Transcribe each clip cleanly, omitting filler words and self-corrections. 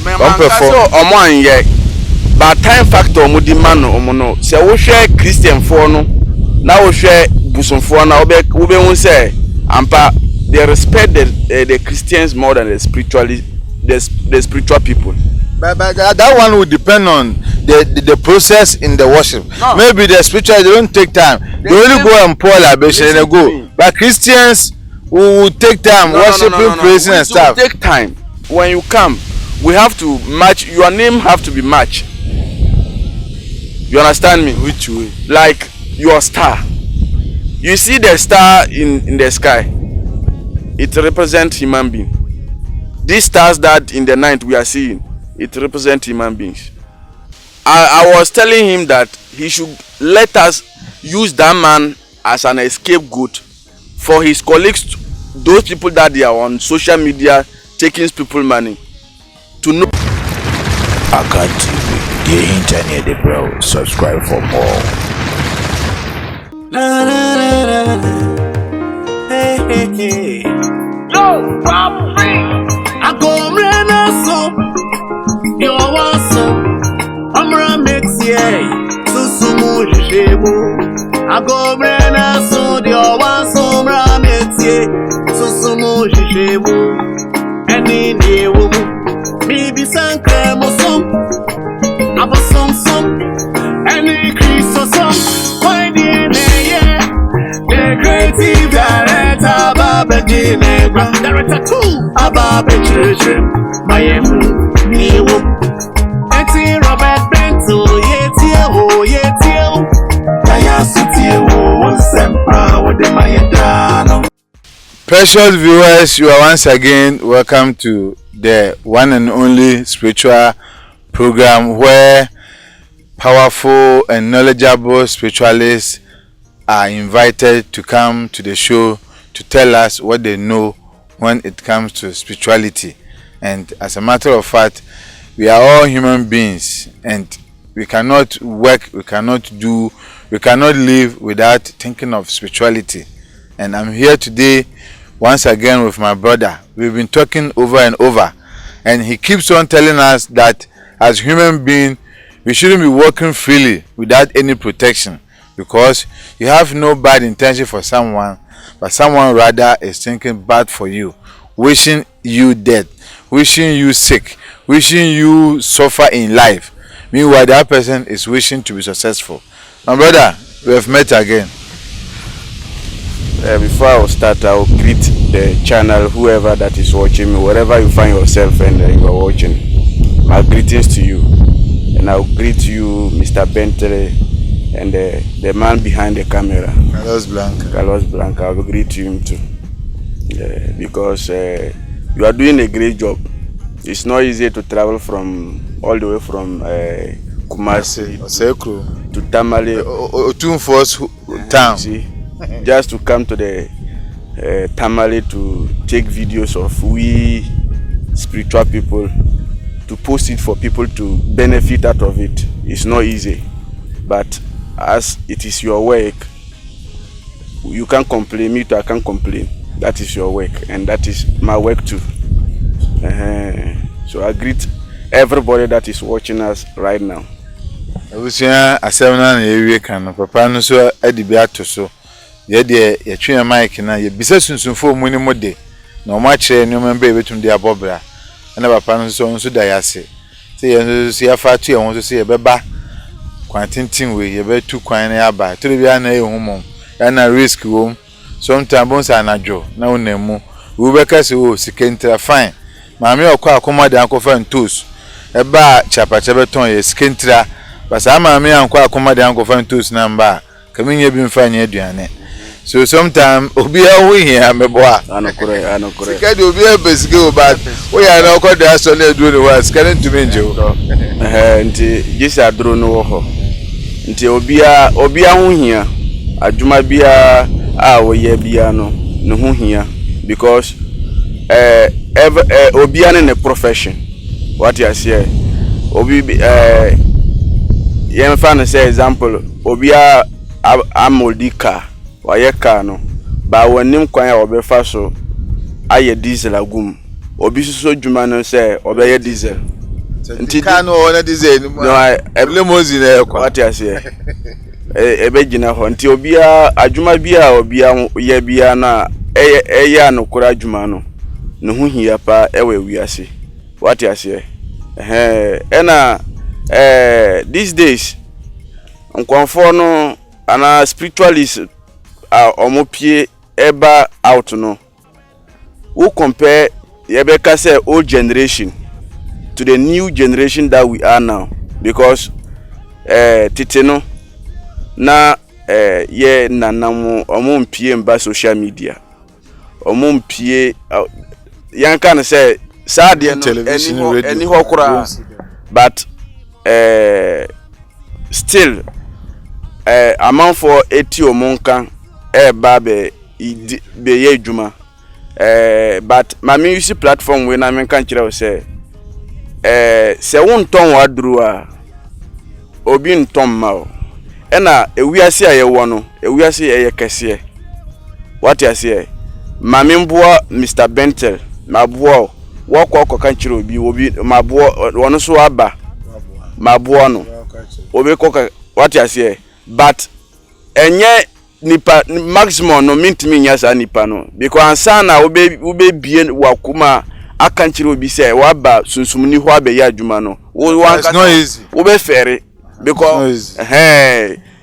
so omo ye but time factor mo di man omo no se wo hwe Christian for no na wo hwe busonfo na wo be hu say ampa they respect the Christians more than the spiritual people. But that one will depend on the process in the worship. No. Maybe the spiritual they don't take time. They only go and pour libation and they go. But Christians will take time worshiping, praising and stuff. Take time. When you come, we have to match. Your name have to be matched. You understand me? Which way? Like your star. You see the star in the sky. It represents human being. These stars that in the night we are seeing, it represents human beings. I was telling him that he should let us use that man as an scapegoat for his colleagues, those people that they are on social media taking people money, to know. Aka TV, the internet, the bro. Subscribe for more. Hey. Yo, I'm free. I go rena so. You want so. I'm Ramexie. Susumu Shebo. I go rena so. You want so. Ramexie. Susumu Shebo. Any day woman. Maybe Nkrumah some. I'm a some. Any Christo some. Why yeah. The creative director. Director 2 Ababe Church Miami Niwo Eti Robert Bento Yetio Kaya City Sempa Wode Mayedano. Precious viewers, you are once again welcome to the one and only spiritual program where powerful and knowledgeable spiritualists are invited to come to the show to tell us what they know when it comes to spirituality. And as a matter of fact, we are all human beings and we cannot work, we cannot live without thinking of spirituality. And I'm here today once again with my brother. We've been talking over and over and he keeps on telling us that as human beings we shouldn't be walking freely without any protection, because you have no bad intention for someone, but someone rather is thinking bad for you, wishing you dead, wishing you sick, wishing you suffer in life. Meanwhile, that person is wishing to be successful. My brother, we have met again. Before I will start, I will greet the channel, whoever that is watching me, wherever you find yourself and you are watching. My greetings to you. And I will greet you, Mr. Bentley, and the man behind the camera, Carlos Blanca. I will greet him too, because you are doing a great job. It's not easy to travel from all the way from Kumasi to Tamale, town, see, just to come to the Tamale to take videos of we spiritual people, to post it for people to benefit out of it. It's not easy, but as it is your work, you can't complain. Me too, I can't complain. That is your work, and that is my work too. So I greet everybody that is watching us right now. I was here a 7 and Papa no so edibiato so. Ye de ye twa mic na ye bisa sunsunfo mu ni mode. Na o ma kire ni o member betum de abobra. Na papa no so da yase. Say ye so ya fa to ye won so ye beba. Kwantintin we ye be tu kwan na ya ba. To bia na ye humom. Ya na risk wo. Sometimes bonsa anajo na wonemu. We be ka se o sikentra fine. Maami okwa akoma de ankofa ntos. Eba chapa beton ye sikentra. Basa maami ankwa akoma de ankofa ntos na mba. Kaminye bi mfa nya aduane. So sometimes obi awu here meboa. Anokore. Sikadi obi ebesige oba. We ya na okwa de aso na edu no wa sikadi ntumi nje. Nti jisi aduro no wo ho. Nti obi awu here. Adwuma bia a wo ye bia no hu here, because obi an in a profession. What you say? Obi yen fan say example obi amoldi car wa ye car no ba wonim kwan ya obefa so aye diesel agum obi so dwuma no say obeye diesel Nti ka no ona dize no limousine ekwa. What you say? Ebegina ho nti obia adwuma bia obia ye bia na eya no kora adwuma no ne ho hia pa ewe wiase. What you say? Ena these days nkwamfo no ana spiritualist omopie eba out no. Who compare Yebeka say old generation to the new generation that we are now, because titeno na ye nanamu omumpie mba social media omumpie yanka na say sadie no any hokura, but still amount for 80 omonka ba be ye juma. But mami use platform we na men kan kire say won ton wadru a obi nton ma o na ewiase aye wo no ewiase ye kese. What you say? Mami mboa Mr. Bentel maboa wo kwa kan kire obi maboa wono so aba maboa no obi kwa. What you say? But enye nipa maximum no mintimi nyasa nipa no because ansana ube bien wakuma akanchire obi say waba sunsumni ho abeya adwuma no it's not easy ube fere because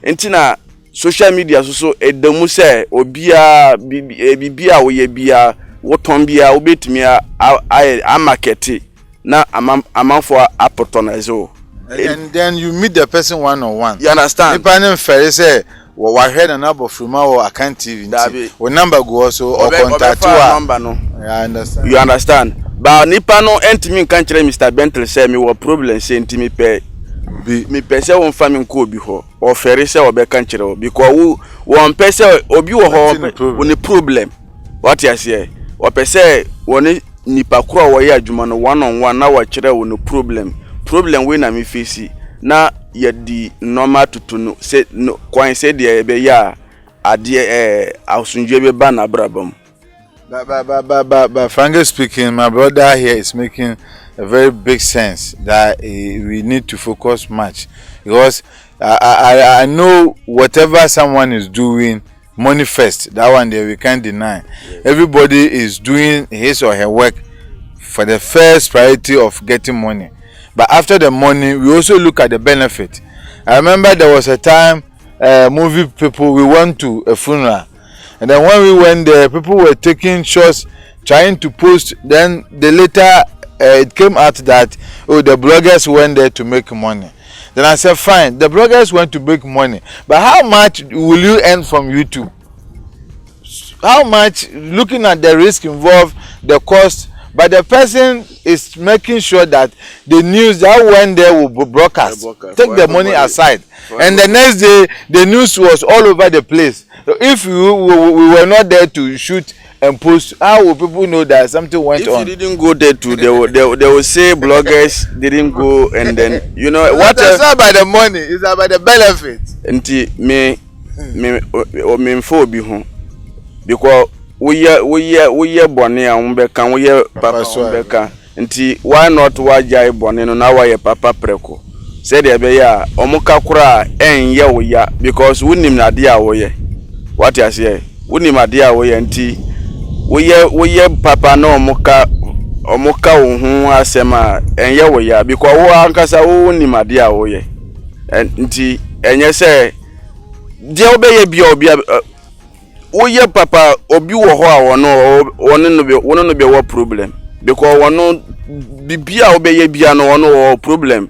entina social media so edamu say obia bibia wo ye bia woton bia obetimi a market na amamfo apotonize. And then you meet the person one on one. You understand? Nipa nem fere say we heard an number from our account TV. We number go also or contact number no. I understand. You understand? But nipa no entimi kan kire Mr. Bentel say me wo problem say entimi pe me pese won fa me nko obi ho o fere say obe kan kire because won pese obi wo ho woni problem. What you say? O pese woni nipa kro wo ye adwuma no one on one na wo kire woni problem we na me face na ye di normal tutu no say no kwan say de be ya ade asunjue be ba na brabam. But frankly speaking, my brother here is making a very big sense that we need to focus much, because I know whatever someone is doing, money first, that one there we can't deny. Everybody is doing his or her work for the first priority of getting money. But after the money, we also look at the benefit. I remember there was a time, movie people, we went to a funeral. And then when we went there, people were taking shots, trying to post. Then later, it came out that, oh, the bloggers went there to make money. Then I said, fine, the bloggers went to make money. But how much will you earn from YouTube? How much, looking at the risk involved, the cost, but the person is making sure that the news that went there will be broadcast. Take the money aside. And the next day, the news was all over the place. So if we were not there to shoot and post, how will people know that something went on? If you didn't go there too, they will say bloggers didn't go, and then, you know, what? It's not about the money, it's about the benefit. Nti me for be home because we ye bone a umbeka we ye papa umbeka nti why not wajai bone no na why papa preko said e be ya omuka kura enye wo ya because wunim na de a wo ye. What you say? Wunim ade a wo ye nti we ye papa na omuka wo hu asema enye wo ya because wo ankasa wo wunim ade a wo ye nti enye say de obeye bia obi oye papa obi wo ho a wono no be wo problem because wono bibia obeye bia no wono wo problem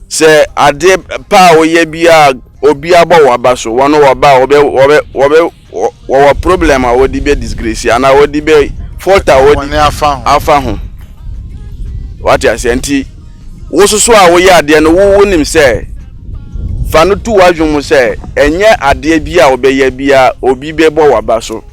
say ade pa oye bia obi abo waba so wono waba wo problem a wodi be disgrace ana wodi be fault a wodi afa ho. What you say nti wo so a wo ye ade no wo nim say fanu tu wajum say enye ade bia obeye bia obi bebo wabaso.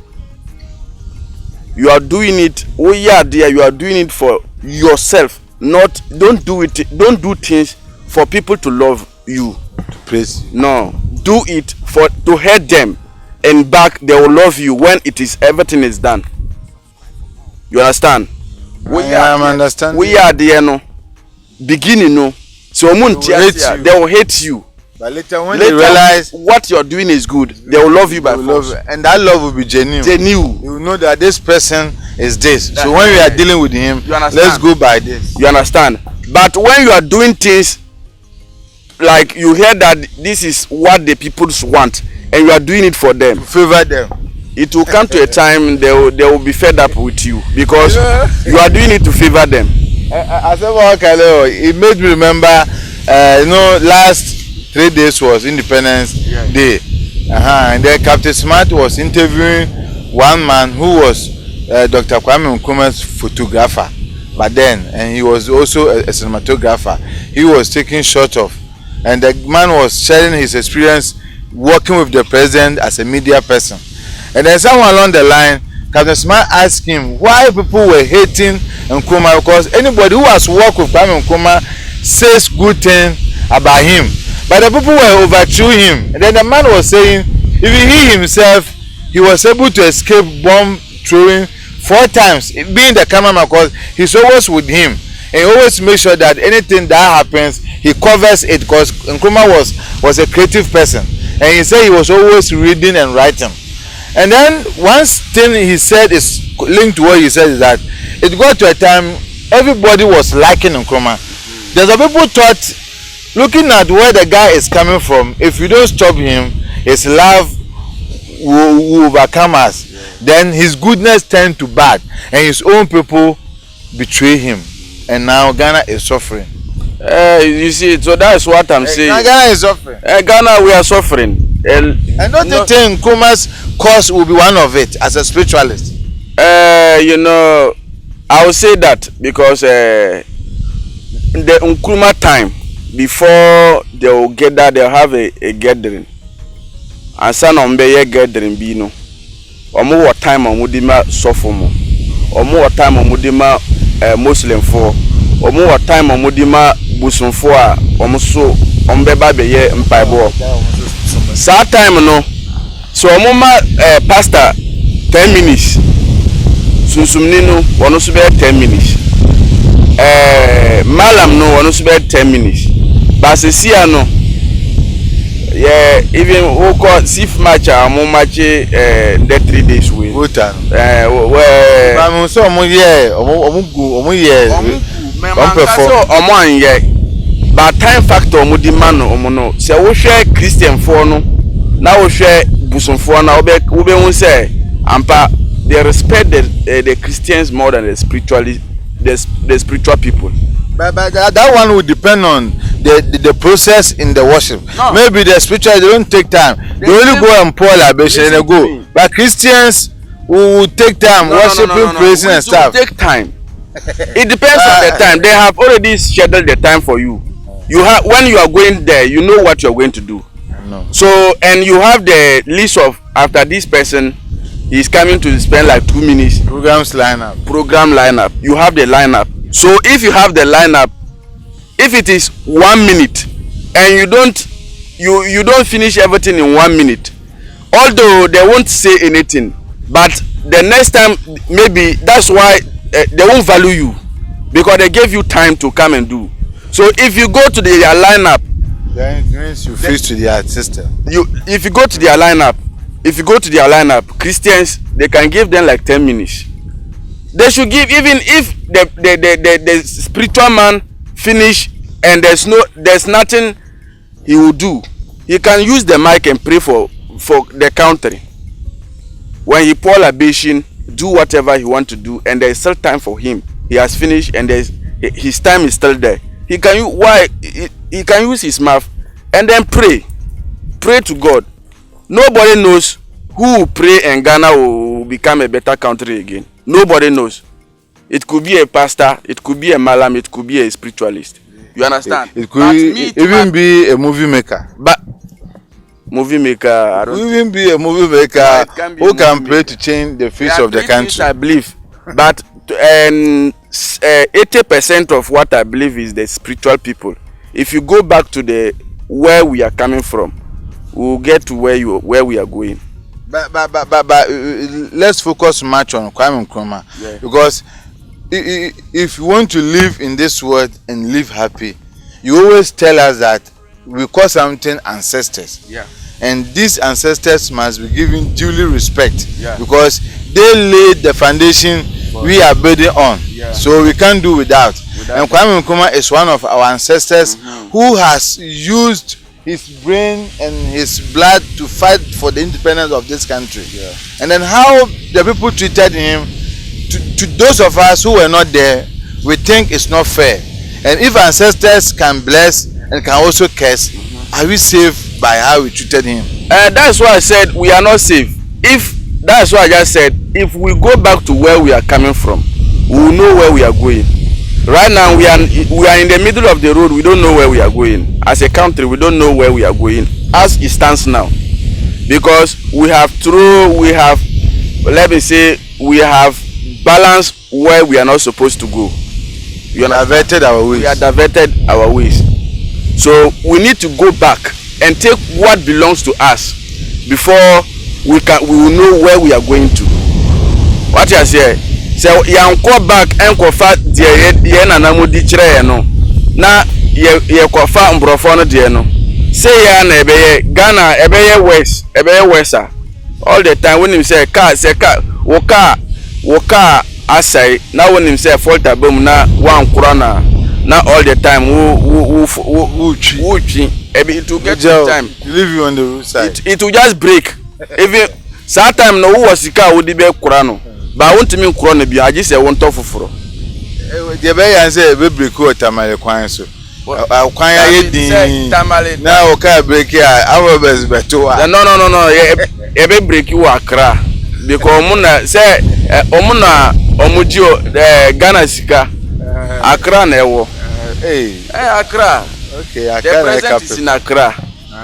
You are doing it you are doing it for yourself, not don't do things for people to love you, to praise you. No, do it to hurt them, and back they will love you when everything is done. You understand? I'm understanding. We are there no beginning, no. So they will hate you. But later when they realize what you're doing is good, they will love you by force. And that love will be genuine. Genuine. You will know that this person is this. So when we are dealing with him, let's go by this. You understand? But when you are doing things like you hear that this is what the people want and you are doing it for them, to favor them, it will come to a time they will be fed up with you because you are doing it to favor them. It made me remember, last 3 days was Independence Day. And then Captain Smart was interviewing one man who was Dr. Kwame Nkrumah's photographer. But then, and he was also a cinematographer. He was taking shots of, and the man was sharing his experience working with the president as a media person. And then someone along the line, Captain Smart asked him why people were hating Nkrumah, because anybody who has worked with Kwame Nkrumah says good things about him. But the people were overthrew him. And then the man was saying, even he himself, he was able to escape bomb throwing 4 times, being the cameraman, because he's always with him. And he always makes sure that anything that happens, he covers it, because Nkrumah was a creative person. And he said he was always reading and writing. And then one thing he said is linked to what he said is that it got to a time everybody was liking Nkrumah. There's a people thought, looking at where the guy is coming from, if you don't stop him, his love will overcome us. Then his goodness turned to bad, and his own people betray him, and now Ghana is suffering. You see, so that's what I'm saying. Ghana is suffering. Ghana, we are suffering. And don't you think Nkrumah's cause will be one of it as a spiritualist? I will say that because the Nkrumah time, before they will gather, they'll have a gathering. And some of them gathering be no. Omo what time omudima sofomo. Omo what time omudima Muslim for. Omo what time omudima busun for a omo so ombeba be ye mpaibo. Sa time no. So omo ma pastor 10 minutes. Sunsumni no wono so be 10 minutes. Malam no wono so be 10 minutes. But sesia no. Yeah, even who call sif match match the 3 days win. Votan. Where I'm so but time factor no. So we share Christian for no. Now we share Busun for now. We say ampa they respect the Christians more than the spiritual people. But that one would depend on the process in the worship. No. Maybe the spiritual they don't take time. They only go and pour libation and they go. But Christians who take time worshiping, praising and stuff. Take time. It depends on the time. They have already scheduled the time for you. You have when you are going there, you know what you are going to do. No. So and you have the list of after this person is coming to spend like 2 minutes. Program lineup. You have the lineup. So if you have the lineup, if it is 1 minute and you don't finish everything in 1 minute, although they won't say anything, but the next time maybe that's why they won't value you because they gave you time to come and do. So if you go to their lineup, then it means you face to their system. If you go to their lineup, Christians they can give them like 10 minutes. They should give even if the spiritual man finish and there's nothing he will do. He can use the mic and pray for the country. When he pour libation, do whatever he want to do, and there is still time for him. He has finished, and his time is still there. He can use his mouth and then pray to God. Nobody knows who will pray and Ghana will become a better country again. Nobody knows. It could be a pastor, it could be a malam, it could be a spiritualist. You understand? It could even be a movie maker. But movie maker, I don't even be a movie maker who can pray to change the face of the country. I believe. But 80% of what I believe is the spiritual people. If you go back to where we are coming from, we'll get to where we are going. But let's focus much on Kwame Nkrumah, because if you want to live in this world and live happy, you always tell us that we call something ancestors. Yeah. And these ancestors must be given duly respect, Yeah. because they laid the foundation we are building on. Yeah. So we can't do without. And Kwame Nkrumah is one of our ancestors who has used his brain and his blood to fight for the independence of this country. Yeah. And then how the people treated him, to those of us who were not there, we think it's not fair. And if ancestors can bless and can also curse, are we safe by how we treated him? That's why I said we are not safe. That's why I just said, if we go back to where we are coming from, we will know where we are going. Right now we are in the middle of the road. We don't know where we are going. As a country, we don't know where we are going as it stands now, because we have balanced where we are not supposed to go. We diverted our ways. We are diverted our ways. So we need to go back and take what belongs to us before we will know where we are going to. What you say? So yanko back and kofa die na namodi kire no na ye kofa mbrofo no die no say ya na ebeye Ghana ebeye west all the time when him say car wo car asai na when him say fault abom na wan kura na all the time wo it will get time leave you on the roadside. It will just break. Even some time no wo sika wo di be kura no. But I want to mean Corona be. I just say one top for. The bay and say we break tamale kwan so. Kwan ye din. Tamale. Na o ka break here. Our best beto. No. E be break you Accra. Because omuna say omuna omujio Ghana sika. Accra na ewo. Hey. Accra. Okay, Accra. The president is in Accra.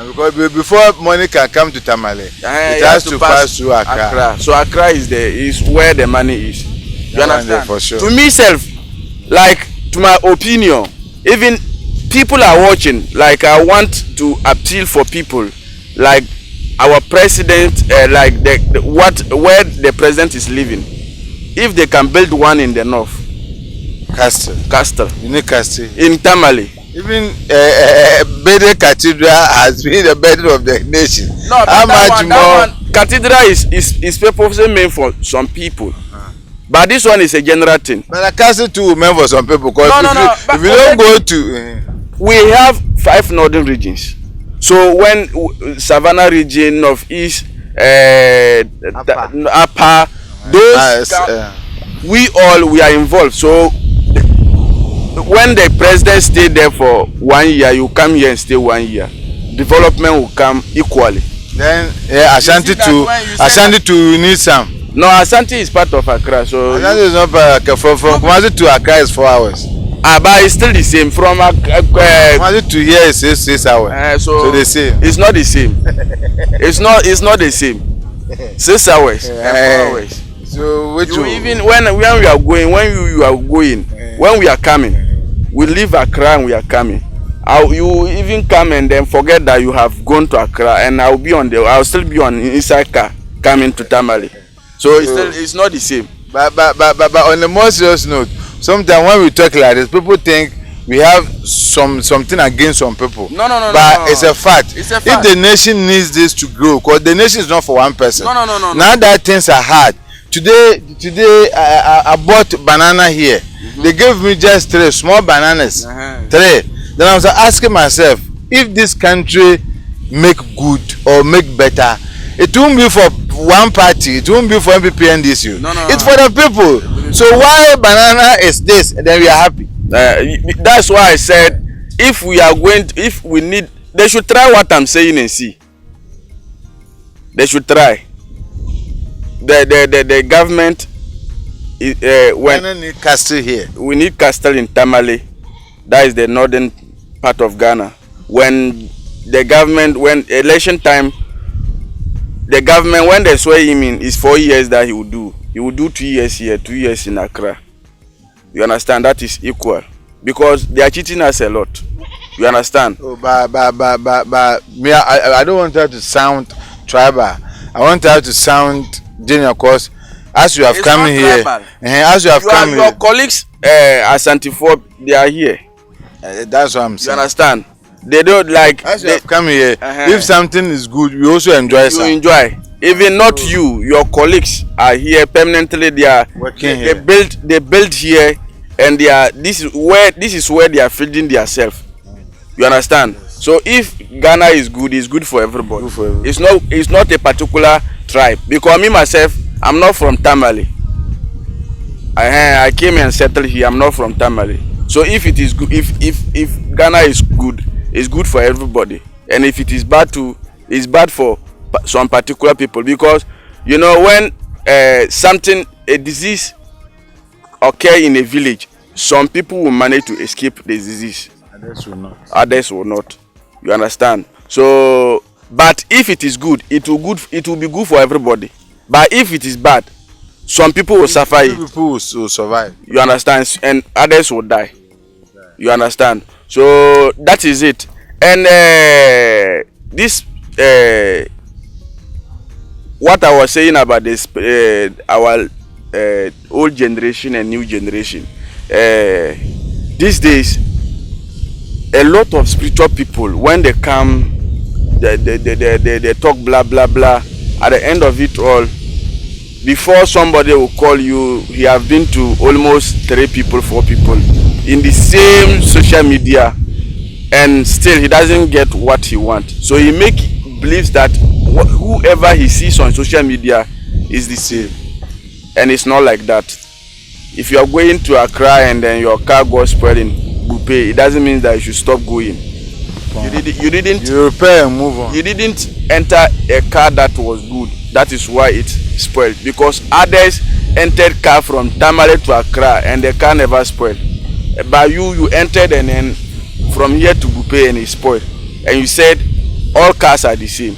Because before money can come to Tamale, it has to pass through Accra. So Accra is where the money is. You understand? For sure. To me self, like to my opinion, even people are watching. Like I want to appeal for people, like our president, like where the president is living. If they can build one in the north, Castle. You need Castle. In Tamale. Even Bede Cathedral has been the burden of the nation. No, but how much more? That one, cathedral is purposely meant for some people. But this one is a general thing. But a castle too meant for some people. Because if you don't go to... we have 5 northern regions. So when Savannah region, Northeast, Upper, those we are involved. So when the president stay there for 1 year, you come here and stay 1 year. Development will come equally. Then Ashanti to need some. No, Ashanti is part of Accra. So Ashanti is not part of from Kumasi to Accra is 4 hours. But it's still the same. From Kumasi to here is 6 hours. So they say it's not the same. it's not the same. 6 hours and 4 hours. So which even when we are going, when we are coming, we leave Accra and we are coming. You even come and then forget that you have gone to Accra, and I'll still be on inside car coming to Tamale. So it's not the same. But on a more serious note, sometimes when we talk like this, people think we have something against some people. No. But it's a fact. It's a fact. If the nation needs this to grow, because the nation is not for one person. No. Now that things are hard. Today I bought banana here. They gave me just 3 small bananas. 3. Then I was asking myself, if this country make good or make better, it won't be for one party, it won't be for MPP and DCU. No. It's for the people. So why banana is this, and then we are happy? That's why I said, if we need, they should try what I'm saying and see. They should try. The government when we need castle here. We need castle in Tamale. That is the northern part of Ghana. When the government, when election time, the government, when they swear him in, is 4 years that he will do. He will do 2 years here, 2 years in Accra. You understand? That is equal. Because they are cheating us a lot. You understand? Oh, but me, I don't want her to sound tribal. I want her to sound genuine, because as you have It's come not here, tribal. as you have come Your here, colleagues Asantefo, they are here. that's what I'm You saying. understand? They don't like. As you have come here, Uh-huh. if something is good, we also enjoy You some. enjoy. Even not you, your colleagues are here permanently. They are Working they here. build here, and they are. This is where they are feeding themselves. You understand? So if Ghana is good, it's good for everybody. Good for everybody. It's not a particular tribe. Because me myself, I'm not from Tamale. I came and settled here. I'm not from Tamale. So if it is good, if Ghana is good, it's good for everybody. And if it is bad too, it's bad for some particular people. Because you know when a disease occur in a village, some people will manage to escape the disease. Others will not. Others will not. You understand? So, but if it is good, it will be good for everybody. But if it is bad, some people will suffer it. People will survive. You understand? And others will die. You understand? So that is it. And this what I was saying about this our old generation and new generation. These days, a lot of spiritual people, when they come, they talk blah blah blah. At the end of it all, before somebody will call you, he have been to almost 3 people, 4 people in the same social media, and still he doesn't get what he wants. So he believes that whoever he sees on social media is the same, and it's not like that. If you are going to Accra and then your car got spoiled in Bupe, it doesn't mean that you should stop going. You didn't You repair and move on. You didn't enter a car that was good. That is why it spoiled. Because others entered car from Tamale to Accra and the car never spoiled. But you entered and then from here to Bupe and it spoiled. And you said all cars are the same.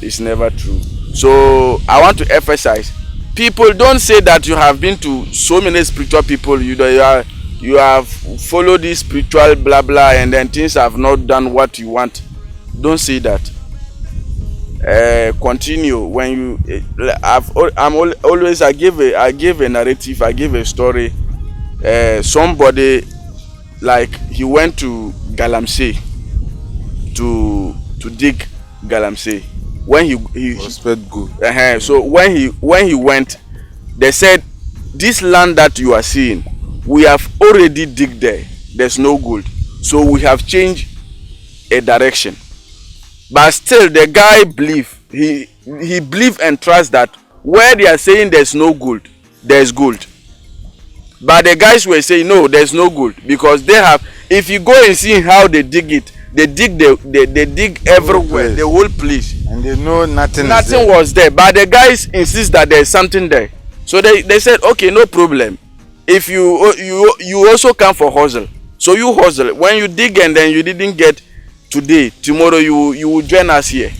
It's never true. So I want to emphasize, people don't say that you have been to so many spiritual people. You have followed this spiritual blah blah and then things have not done what you want. Don't say that. Continue. When you I give a narrative, I give a story. Somebody, like, he went to Galamsey to dig Galamsey. When he Prospect good. so when he went, they said, this land that you are seeing, we have already dig there. There's no gold. So we have changed a direction. But still the guy he believe and trust that where they are saying there's no gold, there's gold. But the guys were saying no, there's no gold, because they have, if you go and see how they dig it, they dig everywhere, the whole place. And they know nothing Was there. But the guys insist that there's something there. So they said, okay, no problem. If you also come for hustle. So you hustle. When you dig and then you didn't get today, tomorrow you will join us here.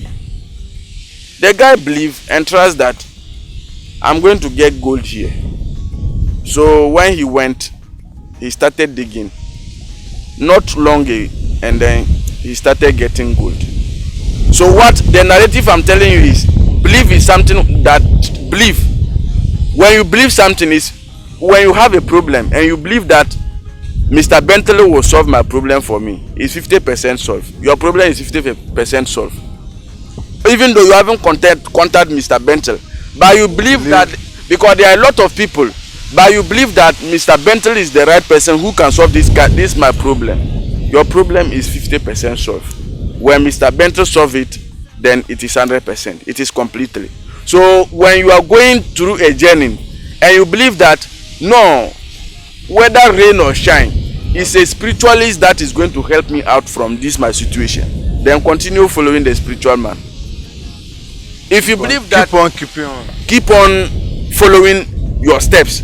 The guy believe and trust that I'm going to get gold here. So when he went, he started digging. Not long and then he started getting gold. So what the narrative I'm telling you is, belief is something that believe. When you believe something is when you have a problem and you believe that Mr. Bentley will solve my problem for me, it's 50% solved. Your problem is 50% solved. Even though you haven't contacted Mr. Bentley, but you believe that, because there are a lot of people, but you believe that Mr. Bentley is the right person who can solve this my problem. Your problem is 50% solved. When Mr. Bentley solve it, then it is 100%. It is completely. So when you are going through a journey and you believe that no, whether rain or shine, it's a spiritualist that is going to help me out from this my situation, then continue following the spiritual man. If you believe that, keep on following your steps,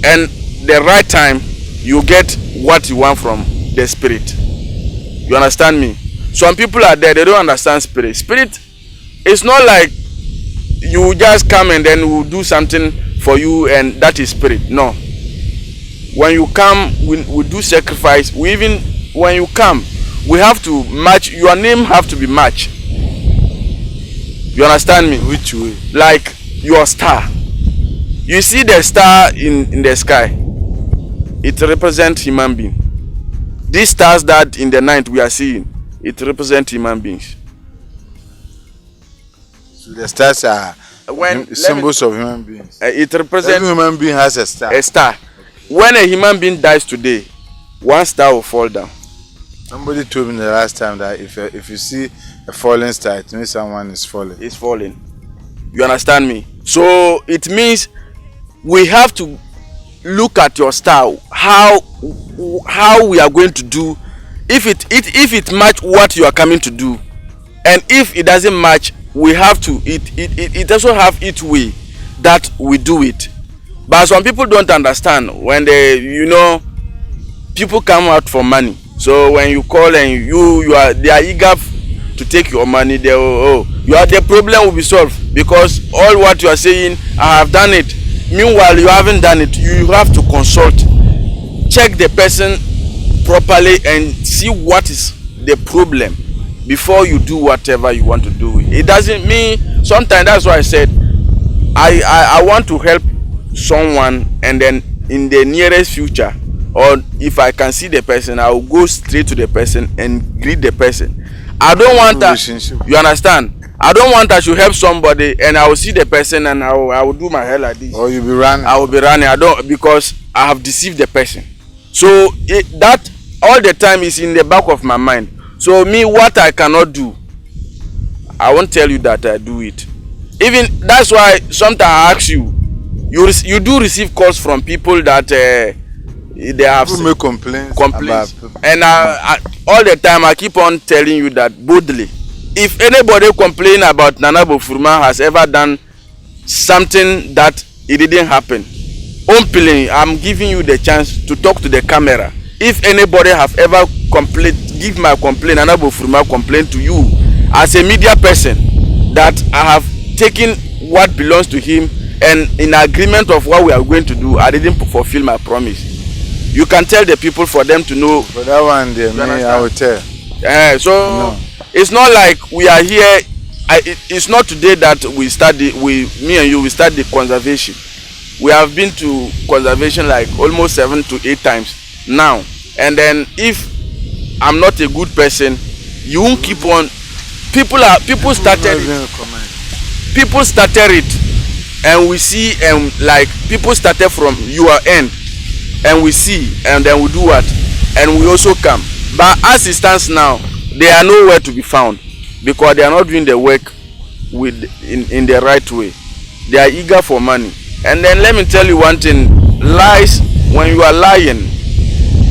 and the right time you get what you want from the spirit. You understand me? Some people are there, they don't understand spirit. Spirit is not like you just come and then we'll do something for you and that is spirit. No. When you come, we do sacrifice. When you come, we have to match. Your name have to be matched. You understand me? Which way? Like your star. You see the star in the sky. It represents human being. These stars that in the night we are seeing, it represents human beings. So the stars are symbols of human beings. It represents every human being has a star. A star. When a human being dies today, one star will fall down. Somebody told me the last time that if you see a falling star, it means someone is falling. It's falling. You understand me? So it means we have to look at your star, how we are going to do. If it match what you are coming to do, and if it doesn't match, we have to. It also have its way that we do it. But some people don't understand when people come out for money. So when you call and they are eager to take your money, the problem will be solved, because all what you are saying, I have done it. Meanwhile, you haven't done it. You have to consult, check the person properly and see what is the problem before you do whatever you want to do. It doesn't mean, sometimes that's why I said I want to help someone, and then in the nearest future, or if I can see the person, I will go straight to the person and greet the person. I don't want that. You understand? I don't want that you help somebody and I will see the person and I will do my hair like this. Or you'll be running. I will be running. Because I have deceived the person. So that all the time is in the back of my mind. So me, what I cannot do, I won't tell you that I do it. Even that's why sometimes I ask you, you do receive calls from people that they have make complaints. And all the time I keep on telling you that boldly. If anybody complain about Nana Bofurma has ever done something that it didn't happen, openly, I'm giving you the chance to talk to the camera. If anybody have ever give my complaint, Nana Bofurma complain to you as a media person, that I have taken what belongs to him, and in agreement of what we are going to do, I didn't fulfill my promise. You can tell the people for them to know. For that one, I will tell. No. It's not like we are here. It's not today that me and you start the conservation. We have been to conservation like almost 7 to 8 times now. And then if I'm not a good person, you won't keep on. People started it, and we see, and like people started from your end, and we see, and then we do what, and we also come. But as it stands now, they are nowhere to be found, because they are not doing the work in the right way. They are eager for money. And then let me tell you one thing: lies, when you are lying,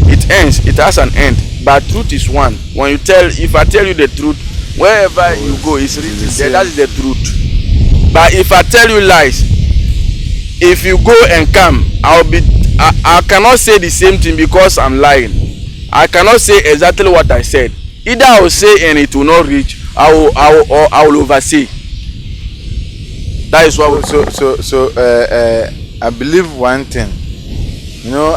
it ends. It has an end. But truth is one. If I tell you the truth, wherever you go, it's written. That is the truth. But if I tell you lies, if you go and come, I cannot say the same thing because I'm lying. I cannot say exactly what I said. Either I will say and it will not reach, I will oversay. That is what. I believe one thing.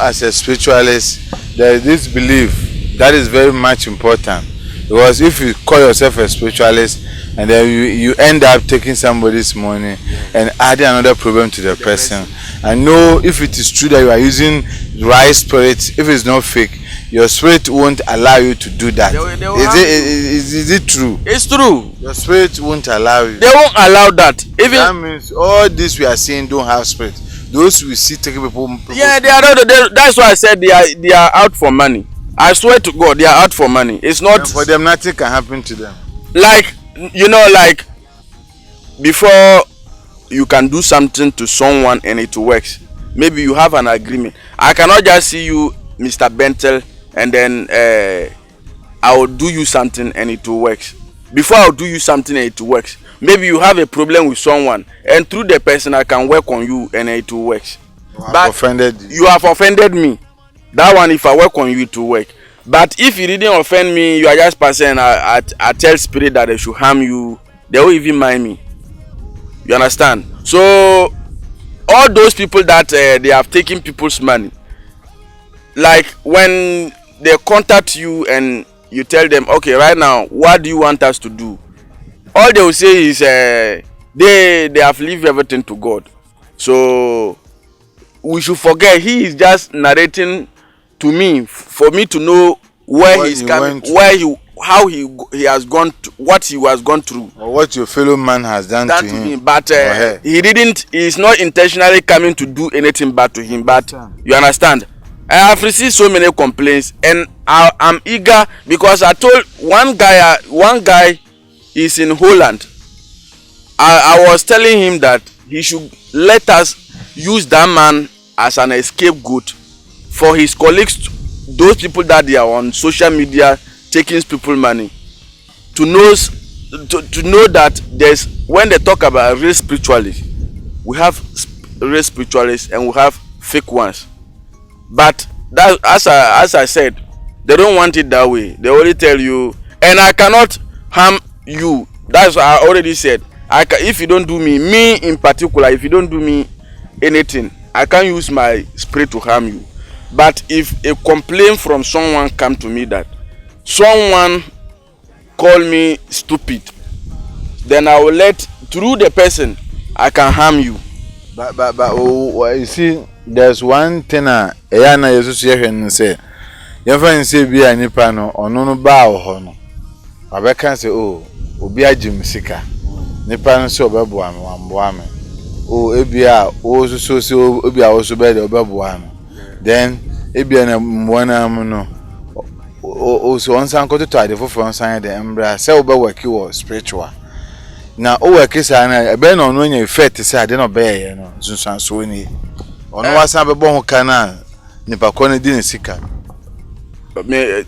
As a spiritualist, there is this belief that is very much important. Because if you call yourself a spiritualist and then you end up taking somebody's money and adding another problem to the person, and know if it is true that you are using right spirit, if it's not fake, your spirit won't allow you to do that. Is it true? It's true. Your spirit won't allow you. They won't allow that. Even that means all this we are saying don't have spirit. Those we see taking people. Yeah, they are not. That's why I said they are out for money. I swear to God, they are out for money. It's not. And for them, nothing can happen to them. Like before you can do something to someone and it works. Maybe you have an agreement. I cannot just see you, Mr. Bentel, and then I will do you something and it works. Before I will do you something and it works. Maybe you have a problem with someone, and through the person I can work on you and it works. You have offended me. That one, if I work on you, it will work. But if you didn't offend me, you are just passing. I tell spirit that they should harm you. They will even mind me. You understand? So all those people that they have taken people's money, like when they contact you and you tell them, okay, right now, what do you want us to do? All they will say is, They have leave everything to God. So we should forget he is just narrating to me for me to know where What he's he coming, went to. where he has gone to, what he has gone through. Or what your fellow man has done to him. But or her. he's not intentionally coming to do anything bad to him. But you understand? I have received so many complaints, and I'm eager because I told one guy is in Holland. I was telling him that he should let us use that man as an scapegoat for his colleagues, those people that they are on social media taking people money, to know that there's, when they talk about real spiritualists, we have real spiritualists and we have fake ones. But that, as I said, they don't want it that way. They only tell you, and I cannot harm you. That's what I already said. If you don't do me in particular, if you don't do me anything, I can't use my spirit to harm you. But if a complaint from someone come to me that someone call me stupid, then I will let, through the person, I can harm you. But you see, there's one thing Eyana Jesus here say. Your friend say be a nipa no ono no ba ho no. Abeka say oh obi agim sika. Nipa no say obeboa me wamboa me. Oh ebia o so obi a wo so be de obeboa me. Then ebia na mwana am no o so onsan ko to ade foforo onsan de embra say obe work wo spiritual. Na o work say na ebe na ono nya effect say ade no be ye no sunsan so ni. Ono wasan be bon ho kana nipa ko ne di ne sika. Me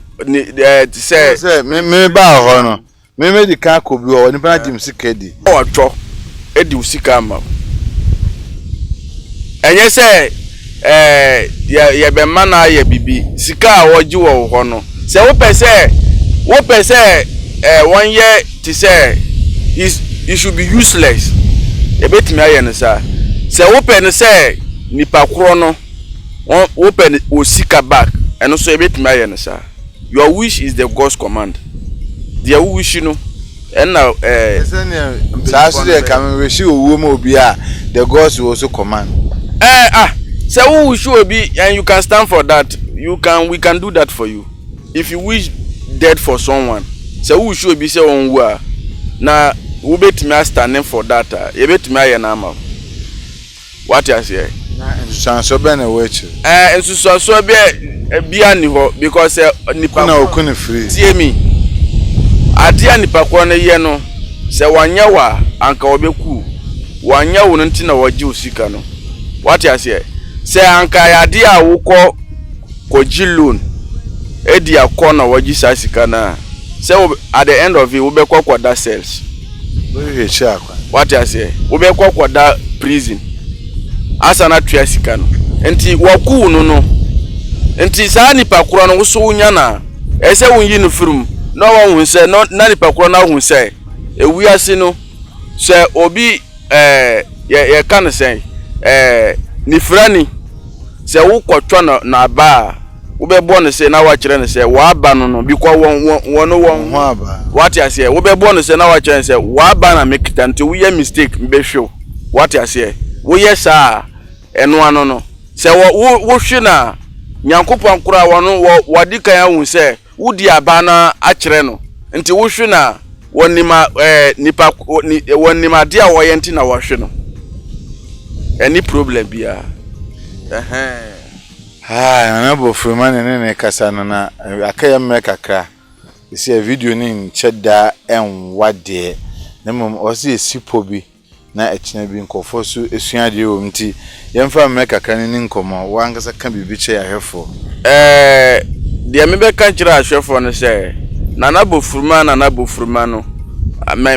say me ba ho no. Me di kan ko bi o nipa di sika di. O atwo edi sika ma. Enye say ye be mana ye bibi sika a woji wo ho no. Se wo pese 1 year to say he should be useless. E betimi aye ne sa. Se wo pe ne say nipa kro no wo pe o sika back and so e betimi aye ne sa. Your wish is the God's command. Their wish no and now so they can wish you woman obi a the gods will also command. Say who wish you be and you can stand for that. We can do that for you. If you wish dead for someone, say who wish you be say on wa na we betimi standing for that. E betimi aye na am. What you say? So be na we chi. So be ani ho because nipa na okuni free. See me. Adia nipa kwa na ye no se wanya wa anka obeku wanya wo nti na waji osika no. What you say? Se anka ya dia wukọ koji loan edi akọ na waji sasika na se at the end of it we be kwada cells. We he akwa. What you say? We be kwada prison. Asa na twa sika no. Enti waku no. Enti sa nipa kura no so nya na ese wonyi no firum no won say no na nipa kura na hu say ewiase no say obi ye kan say ni frani say wo kwotwa na ba wo be bo no say na wa kire no say wa ba no because won ho aba. What you say? Wo be bo no say na wa kire say wa ba na make it we ye mistake be show. What you say? Wo yes eno ano no say wo hwe na nyankopon kura wono wadi kan ahu say wudi aba na akire no nti wo hwe na wonima nipa wonima dia wo yenti na wo hwe no any problem bia na bo frumane ne kasa na akaya mmekakra isi a video ni ncheda enwade na mom osi esipo bi na echina bi nkofo so esuade o mti yemfa mmekakra ni nkomo wangasa ka bibi che ahefo de me be ka kira ahefo no say nana bofuruma no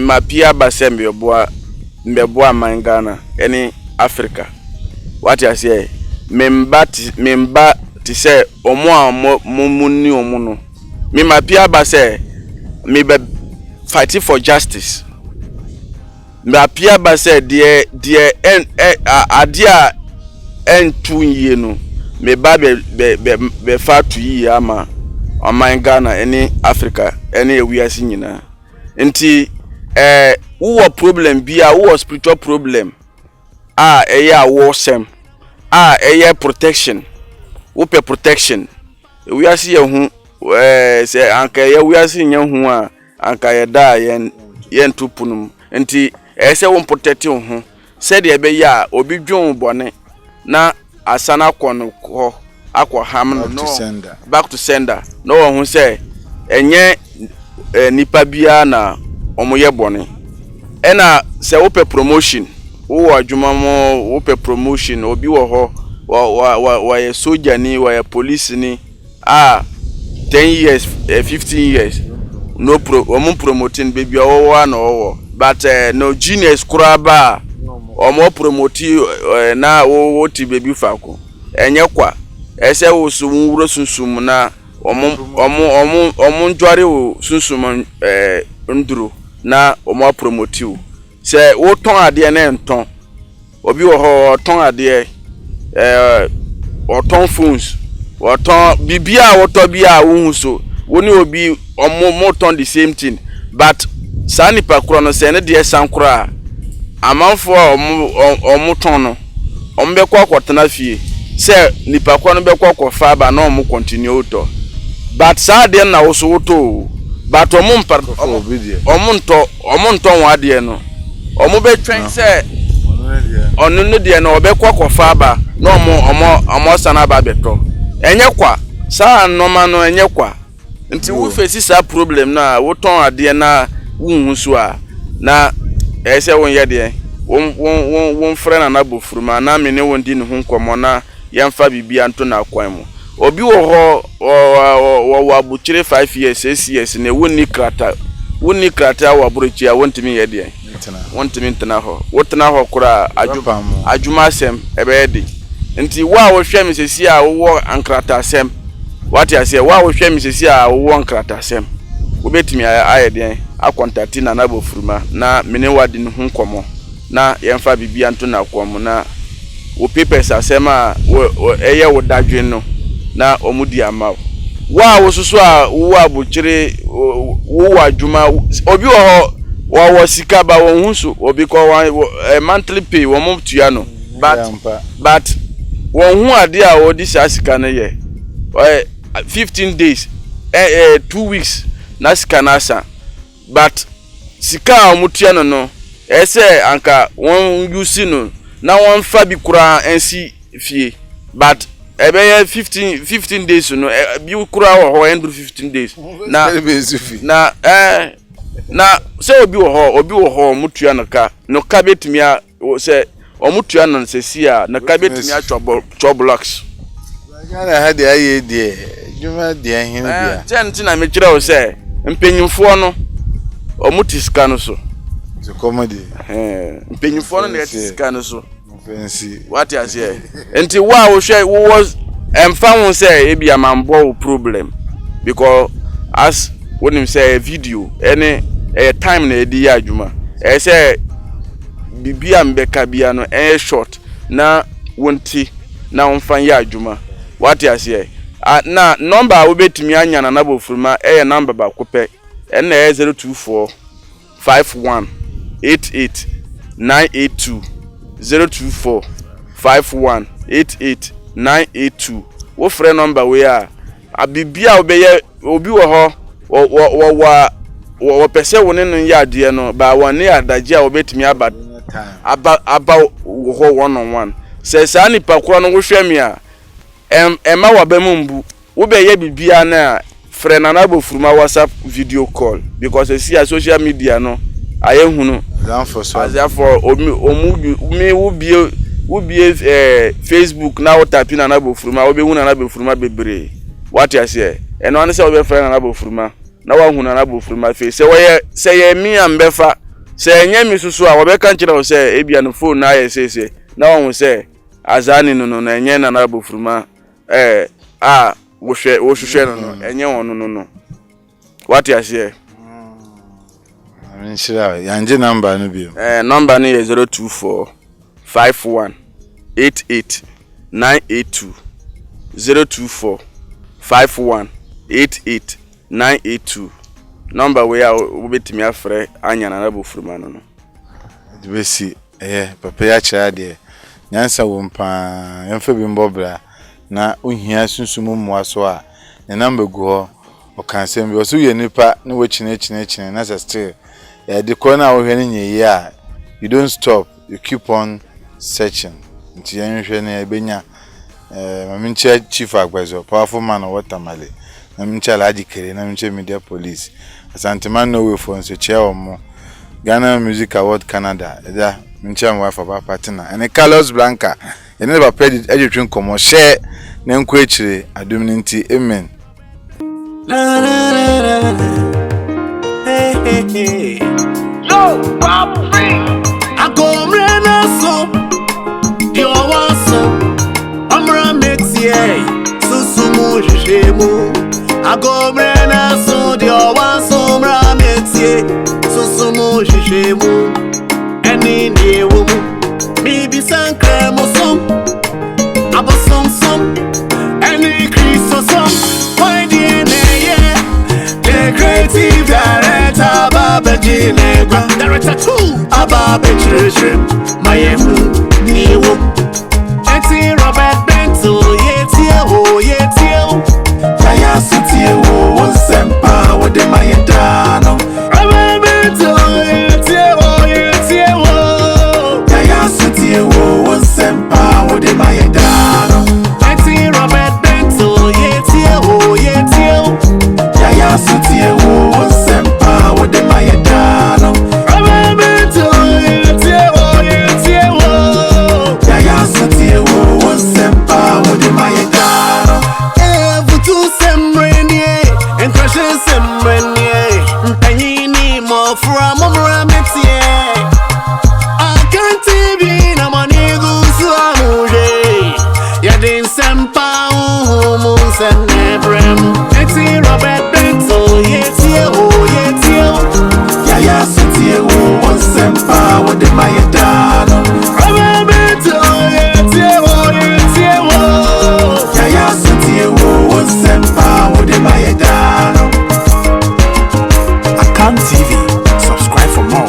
ma pia basem mbeboa mangana any Africa. What you say? Memba ti say omo a mumuni omo no me ma pia ba say me be fighting for justice. Me pia ba say de adia entu yie no me ba be fa tu yi ama Ghana any Africa any ewiase nyina nti who problem be who spiritual problem awesome protection who protection we are see hu say anka we are see hu a anka ye da yen tupunum enti say won protect hu said ye be ya obi dwon bone na asana kono ho akwa ham no back to sender no hu say enye nipa bia na omoye bone ena say wo promotion wo adwuma mo wo promotion obi wo ho wa ye soldier ni wa ye police ni 10 years 15 years no promoting baby owo na owo but no genius kuraba omo promote na wo ti baby fako enye kwa ese wo sunwuro sunsum na omo njware wo sunsum nduru na omo promote wo se wo ton ade na nton obi wo ho ton ade oton phones oton bibia woto bia wo so woni obi omo ton the same thing but sani pa kro no se ne de sankura amanfo omo ton no omo be kwa kwotena fie se nipa kwa no be kwa kofa ba na omo continue to but sa de na wo so woto but omo nto wa de no omo be twen se onu no de na obe kwa kofa ba na omo sana ba beto enye kwa sa noma no enye kwa nti wo face sa problem na wo ton ade na wo so a na ese won ye de won frɛ na bofuruma na me ne won di ne ho nkomo na yemfa bibia nto na kwan mu obi wo ho wo abuchire 5 years 6 years na woni krata wo abrochi a wontimi ye de wontimi ntena ho wotena ho kura adwuma asem ebe ye de nti wo a wo hwɛ me sesi a wo ankrata asem what you say wo a wo hwɛ me sesi a wo ankrata asem wo betimi aye de akontati na bofuruma na me ne wadi ne ho nkomo na yemfa bibia nto na kwom na wo papers asema eye wo dadwen no na omudi ama wa wo susu a wo abuchire wo adwuma obi wo sika ba wo hunso obi ko monthly pay wo mo tua no but wo hu ade a wo di sika na ye 15 days 2 weeks na sika na asa but sika mo tua no ese anka won use no na won fa bi kura ensi fie but ebe 15 days no bi kura ho end 15 days na se obi wo mutua no ka betimi a se omutua no sesi a na ka betimi a chop blocks Gana ha de aye de juma de hin bia tenti na me kire wo se mpenyimfo no omutiska no so to comedy mpenyimfo no na tiska no so fancy what you say enti wa wo hwe wo was emfa won say e bia mambo problem because as when him say video any time na edi ya adwuma say bibia mbeka bia no short na wonti na wonfan ya adwuma what you say na number wo betimi anya na bofuruma number ba kopɛ na 024 51 88 982 024 51 88 982 wo frɛ number we a abibia obeye obi wo ho wo pese woni no ya ade no ba woni adaje a obetimi aba wo ho 1-on-1 se sa nipa kro no wo hwɛ me a ema wabemu mbu wo be ye bibia na frɛ na bofuruma WhatsApp video call because see social media no ayehunu therefore me wo be Facebook na whatsapp na bofuruma wo be hunu na bofuruma bebre what you say eno an say wo be frɛ na bofuruma na wa hunu na bofuruma fe se ye mi ambefa se enye mi susu a wo be kan kire wo se ebia no phone na ye se na wo hu se azani no na enye na bofuruma wo hwehwe no enye won no what you say Minshira yanje number no bi number no is 024 51 88 982 024 51 88 982 number we are wobetimi afre anya na bofuruma no. De be si papa ya kira de nyansa wo mpa yemfa bi mbobra na ohia sunsumu muaso a ne number gu ho o kan sem bi o so ye nipa na wo chine na still the corner wo hwe nye a you don't stop, you keep on searching until you hwe na ebenya maminche chief agbazo powerful man of watermale na minche alaji kere na minche media police asante man no way for so chair omo Ghana Music Award Canada eda minche am wife about partner and Carlos Blanca ene never paid edutwin komo share na nko echire adum nti amen. Hey. Yo, Bobby, I go rena so, you want so, I'm mexie, susumu jishemu. I go rena so, you want so, I'm mexie, susumu jishemu. Any day woman, maybe some creme or some, about some, any crease or some. Why the creative director, Baba Jinegua, director 2, Ababa Church, Mayemu, Niwo, Eti Robert Bento, Yetio, Jaya City, Sempa, with the Mayadano, Robert Bento, Yetio, Jaya City, Sempa, with the Mayadano, Eti Robert Bento, Yetio, Jaya City, Sempa, with the Mayadano. Jaya City, Sempa, with the Mayadano. Every sembrenie, and crushes sembrenie, and you need more from Murametie. I can't TV, no money goes to Amuje. Yadin Sempa, Humus and Nebrem. Eti Robert Bento, Yetio. Jaya City, Sempa, with the Mayadano. Robert Bento, Yetio. Jaya City, Sempa, with the Mayadano. Account TV, subscribe for more.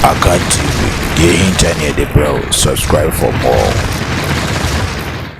I got TV. The internet, bro. Subscribe for more.